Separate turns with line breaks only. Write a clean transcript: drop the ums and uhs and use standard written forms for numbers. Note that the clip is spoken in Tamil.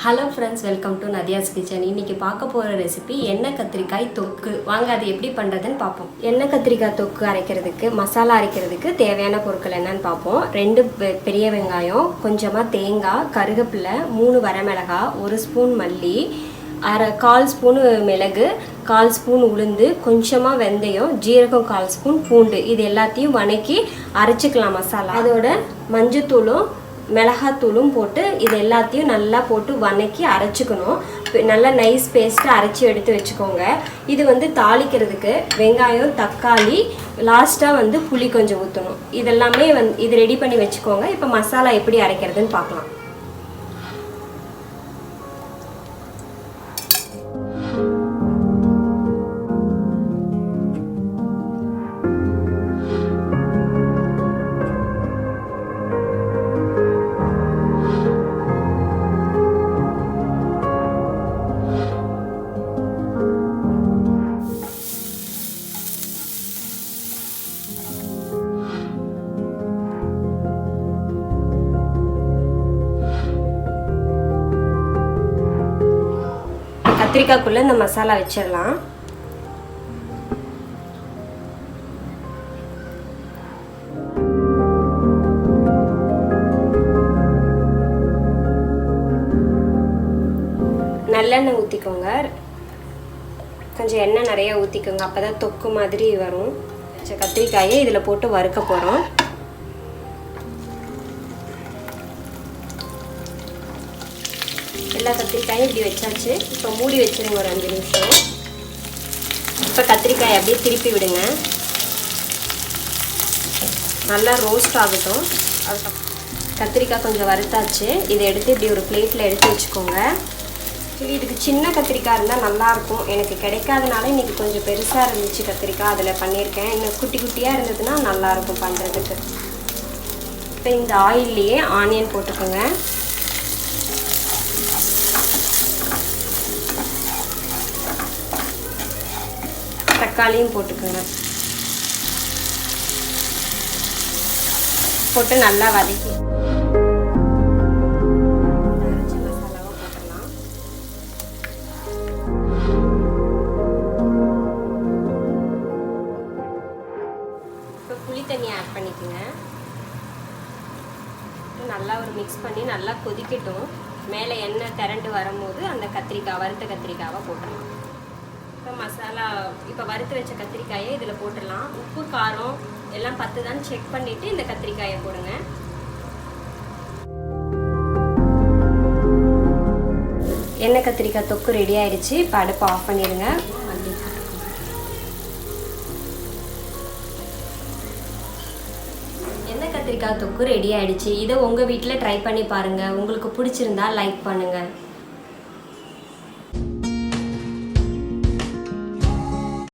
Hello friends, welcome to Nadhiya's kitchen. இன்றைக்கி பார்க்க போகிற ரெசிபி எண்ணெய் கத்திரிக்காய் தொக்கு. வாங்க அது எப்படி பண்ணுறதுன்னு பார்ப்போம். எண்ணெய் கத்திரிக்காய் தொக்கு அரைக்கிறதுக்கு, மசாலா அரைக்கிறதுக்கு தேவையான பொருட்கள் என்னன்னு பார்ப்போம். 2 பெரிய வெங்காயம், கொஞ்சமாக தேங்காய், கருவேப்பிலை, 3 வரமிளகாய், 1 ஸ்பூன் மல்லி, 1/4 ஸ்பூனு மிளகு, 1/4 ஸ்பூன் உளுந்து, கொஞ்சமாக வெந்தயம், ஜீரகம் 1/4 ஸ்பூன், பூண்டு. இது எல்லாத்தையும் வணக்கி அரைச்சிக்கலாம் மசாலா. அதோட மஞ்சத்தூளும் மிளகாத்தூளும் போட்டு இது எல்லாத்தையும் நல்லா போட்டு வணக்கி அரைச்சிக்கணும். நல்லா நைஸ் பேஸ்ட்டு அரைச்சி எடுத்து வச்சுக்கோங்க. இது தாளிக்கிறதுக்கு வெங்காயம், தக்காளி, லாஸ்ட்டாக புளி கொஞ்சம் ஊற்றணும். இதெல்லாமே இது ரெடி பண்ணி வச்சுக்கோங்க. இப்போ மசாலா எப்படி அரைக்கிறதுன்னு பார்க்கலாம். கத்திரிக்காய்க்குள்ளே இந்த மசாலா வச்சிடலாம். நல்லெண்ணெய் ஊற்றிக்கோங்க. கொஞ்சம் எண்ணெய் நிறையா ஊற்றிக்கோங்க, அப்போ தான் தொக்கு மாதிரி வரும். கத்திரிக்காயை இதில் போட்டு வறுக்க போகிறோம். எல்லா கத்திரிக்காயும் இப்படி வச்சாச்சு. இப்போ மூடி வச்சுருங்க ஒரு 5 நிமிஷம். இப்போ கத்திரிக்காயை அப்படியே திருப்பி விடுங்க. நல்லா ரோஸ்ட் ஆகட்டும். கத்திரிக்காய் கொஞ்சம் வறுத்தாச்சு. இதை எடுத்து இப்படி ஒரு பிளேட்டில் எடுத்து வச்சுக்கோங்க. இதுக்கு சின்ன கத்திரிக்காய் இருந்தால் நல்லாயிருக்கும். எனக்கு கிடைக்காதனால இன்றைக்கி கொஞ்சம் பெருசாக இருந்துச்சு கத்திரிக்காய், அதில் பண்ணியிருக்கேன். இன்னும் குட்டி குட்டியாக இருந்ததுன்னா நல்லாயிருக்கும் பண்ணுறதுக்கு. இப்போ இந்த ஆயில்லையே ஆனியன் போட்டுக்கோங்க. தக்காளியும் போட்டுக்கோங்க. போட்டு நல்லா வதக்கி அரைச்ச மசாலாவை போட்டுடலாம். இப்போ புளி தண்ணி ஆட் பண்ணிக்கோங்க. நல்லா ஒரு மிக்ஸ் பண்ணி நல்லா கொதிக்கட்டும். மேலே எண்ணெய் திரண்டு வரும்போது அந்த கத்திரிக்காய், வறுத்த கத்திரிக்காவை போட்டுடலாம். இப்போ மசாலா, இப்போ வறுத்து வச்ச கத்திரிக்காயை இதில் போட்டுடலாம். உப்பு காரம் எல்லாம் 10 தான் செக் பண்ணிவிட்டு இந்த கத்திரிக்காயை போடுங்க. எண்ணெய் கத்திரிக்காய் தொக்கு ரெடி ஆயிடுச்சு. இப்போ அடுப்பை ஆஃப் பண்ணிடுங்க. எண்ணெய் கத்திரிக்காய் தொக்கு ரெடி ஆயிடுச்சு. இதை உங்கள் வீட்டில் ட்ரை பண்ணி பாருங்கள். உங்களுக்கு பிடிச்சிருந்தா லைக் பண்ணுங்கள்.